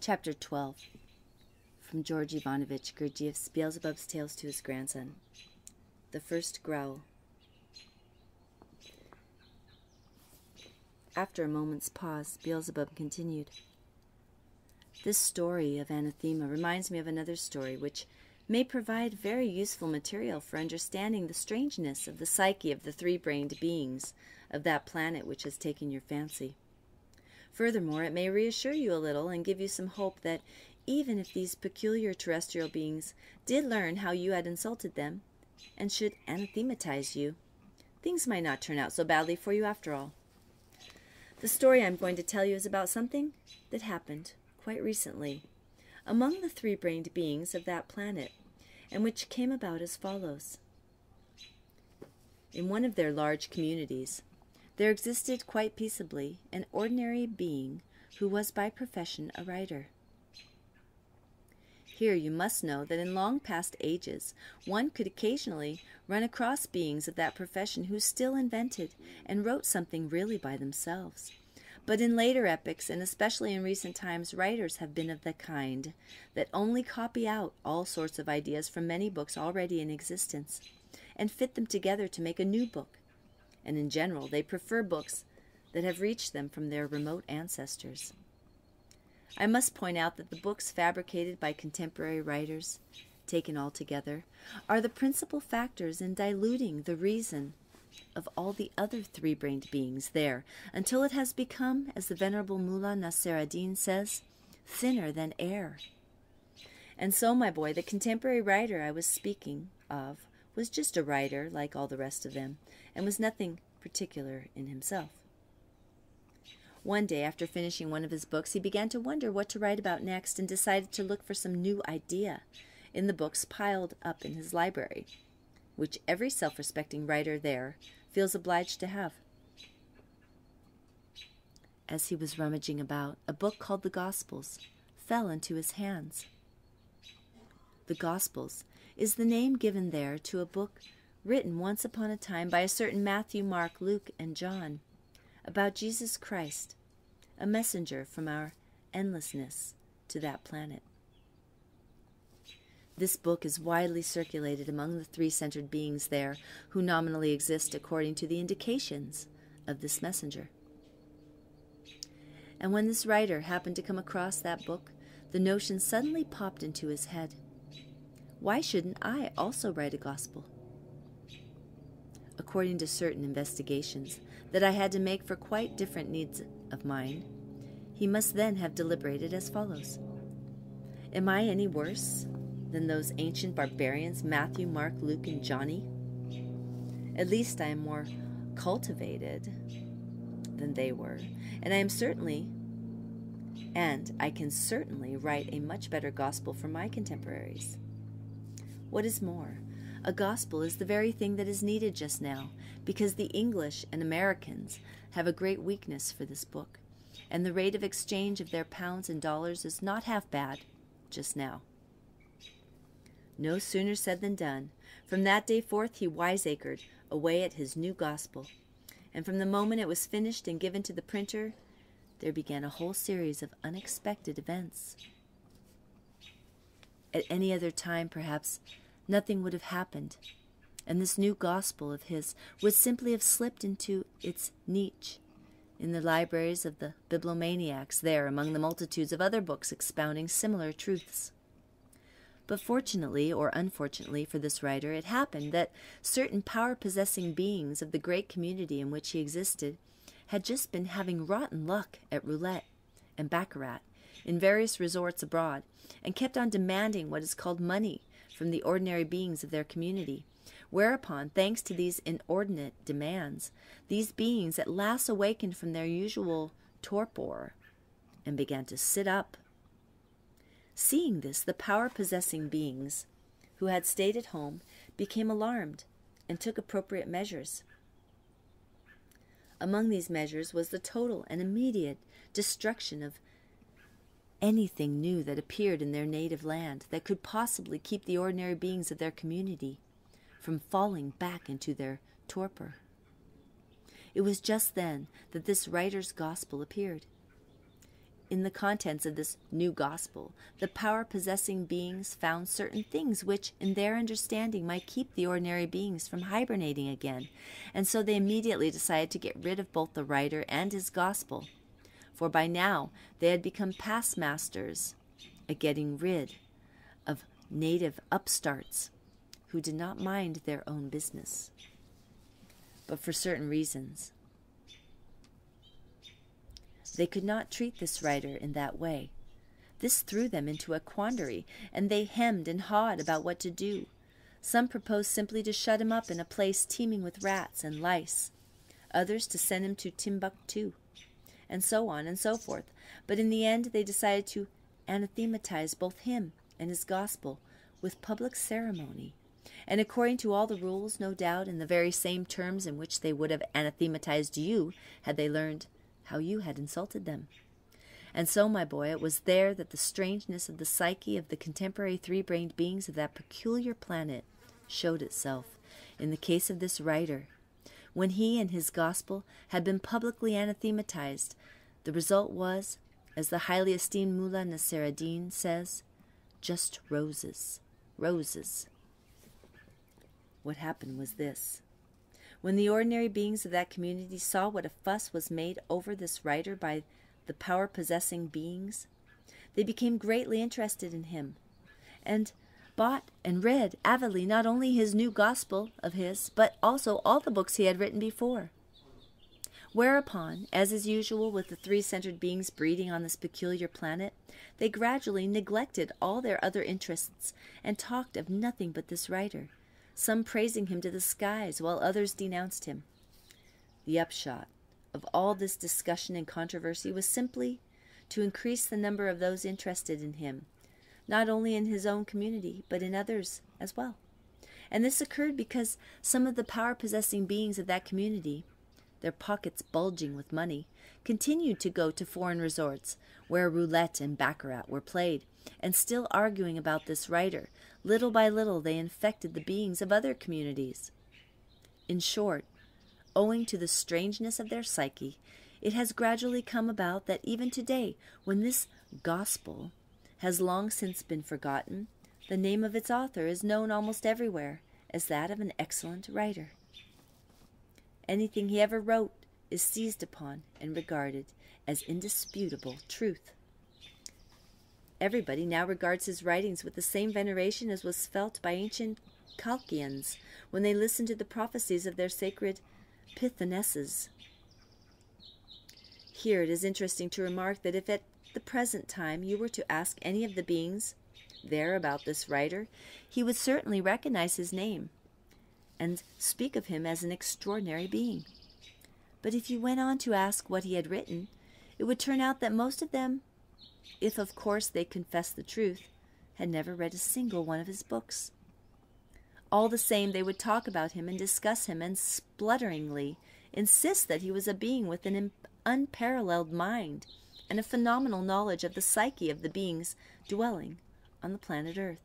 Chapter 12. From George Ivanovich Gurdjieff's Beelzebub's Tales to his grandson. The first growl. After a moment's pause, Beelzebub continued. This story of anathema reminds me of another story which may provide very useful material for understanding the strangeness of the psyche of the three-brained beings of that planet which has taken your fancy. Furthermore, it may reassure you a little and give you some hope that even if these peculiar terrestrial beings did learn how you had insulted them and should anathematize you, things might not turn out so badly for you after all. The story I'm going to tell you is about something that happened quite recently among the three-brained beings of that planet, and which came about as follows. In one of their large communities, there existed quite peaceably an ordinary being who was by profession a writer. Here you must know that in long past ages one could occasionally run across beings of that profession who still invented and wrote something really by themselves. But in later epochs, and especially in recent times, writers have been of the kind that only copy out all sorts of ideas from many books already in existence and fit them together to make a new book. And in general, they prefer books that have reached them from their remote ancestors. I must point out that the books fabricated by contemporary writers, taken all together, are the principal factors in diluting the reason of all the other three-brained beings there, until it has become, as the Venerable Mullah Nasser ad-Din says, thinner than air. And so, my boy, the contemporary writer I was speaking of was just a writer like all the rest of them, and was nothing particular in himself. One day, after finishing one of his books, he began to wonder what to write about next and decided to look for some new idea in the books piled up in his library, which every self-respecting writer there feels obliged to have. As he was rummaging about, a book called the Gospels fell into his hands. The Gospels is the name given there to a book written once upon a time by a certain Matthew, Mark, Luke, and John about Jesus Christ, a messenger from our endlessness to that planet. This book is widely circulated among the three-centered beings there who nominally exist according to the indications of this messenger. And when this writer happened to come across that book, the notion suddenly popped into his head. Why shouldn't I also write a gospel? According to certain investigations that I had to make for quite different needs of mine, he must then have deliberated as follows. Am I any worse than those ancient barbarians Matthew, Mark, Luke, and Johnny? At least I am more cultivated than they were, and I can certainly write a much better gospel for my contemporaries. What is more, a gospel is the very thing that is needed just now, because the English and Americans have a great weakness for this book, and the rate of exchange of their pounds and dollars is not half bad just now. No sooner said than done. From that day forth he wiseacred away at his new gospel, and from the moment it was finished and given to the printer, there began a whole series of unexpected events. At any other time, perhaps, nothing would have happened, and this new gospel of his would simply have slipped into its niche in the libraries of the bibliomaniacs there among the multitudes of other books expounding similar truths. But fortunately or unfortunately for this writer, it happened that certain power-possessing beings of the great community in which he existed had just been having rotten luck at roulette and baccarat in various resorts abroad, and kept on demanding what is called money from the ordinary beings of their community, whereupon, thanks to these inordinate demands, these beings at last awakened from their usual torpor and began to sit up. Seeing this, the power-possessing beings who had stayed at home became alarmed and took appropriate measures. Among these measures was the total and immediate destruction of anything new that appeared in their native land that could possibly keep the ordinary beings of their community from falling back into their torpor. It was just then that this writer's gospel appeared. in the contents of this new gospel, the power-possessing beings found certain things which, in their understanding, might keep the ordinary beings from hibernating again, and so they immediately decided to get rid of both the writer and his gospel, for by now they had become past masters at getting rid of native upstarts who did not mind their own business. But for certain reasons, they could not treat this writer in that way. This threw them into a quandary, and they hemmed and hawed about what to do. Some proposed simply to shut him up in a place teeming with rats and lice, others to send him to Timbuktu, and so on and so forth. But in the end they decided to anathematize both him and his gospel with public ceremony, and according to all the rules, no doubt, in the very same terms in which they would have anathematized you had they learned how you had insulted them. And so, my boy, it was there that the strangeness of the psyche of the contemporary three-brained beings of that peculiar planet showed itself. In the case of this writer, when he and his gospel had been publicly anathematized, the result was, as the highly esteemed Mullah Nassereddin says, just roses. Roses. What happened was this. When the ordinary beings of that community saw what a fuss was made over this writer by the power-possessing beings, they became greatly interested in him, and bought and read avidly not only his new gospel of his, but also all the books he had written before. Whereupon, as is usual with the three-centered beings breeding on this peculiar planet, they gradually neglected all their other interests and talked of nothing but this writer, some praising him to the skies, while others denounced him. The upshot of all this discussion and controversy was simply to increase the number of those interested in him, not only in his own community, but in others as well. And this occurred because some of the power-possessing beings of that community, their pockets bulging with money, continued to go to foreign resorts, where roulette and baccarat were played, and still arguing about this writer, little by little they infected the beings of other communities. In short, owing to the strangeness of their psyche, it has gradually come about that even today, when this gospel has long since been forgotten, the name of its author is known almost everywhere as that of an excellent writer. Anything he ever wrote is seized upon and regarded as indisputable truth. Everybody now regards his writings with the same veneration as was felt by ancient Chaldeans when they listened to the prophecies of their sacred Pythonesses. Here it is interesting to remark that if at the present time you were to ask any of the beings there about this writer, he would certainly recognize his name and speak of him as an extraordinary being. But if you went on to ask what he had written, it would turn out that most of them, if of course they confessed the truth, had never read a single one of his books. All the same, they would talk about him and discuss him and splutteringly insist that he was a being with an unparalleled mind and a phenomenal knowledge of the psyche of the beings dwelling on the planet Earth.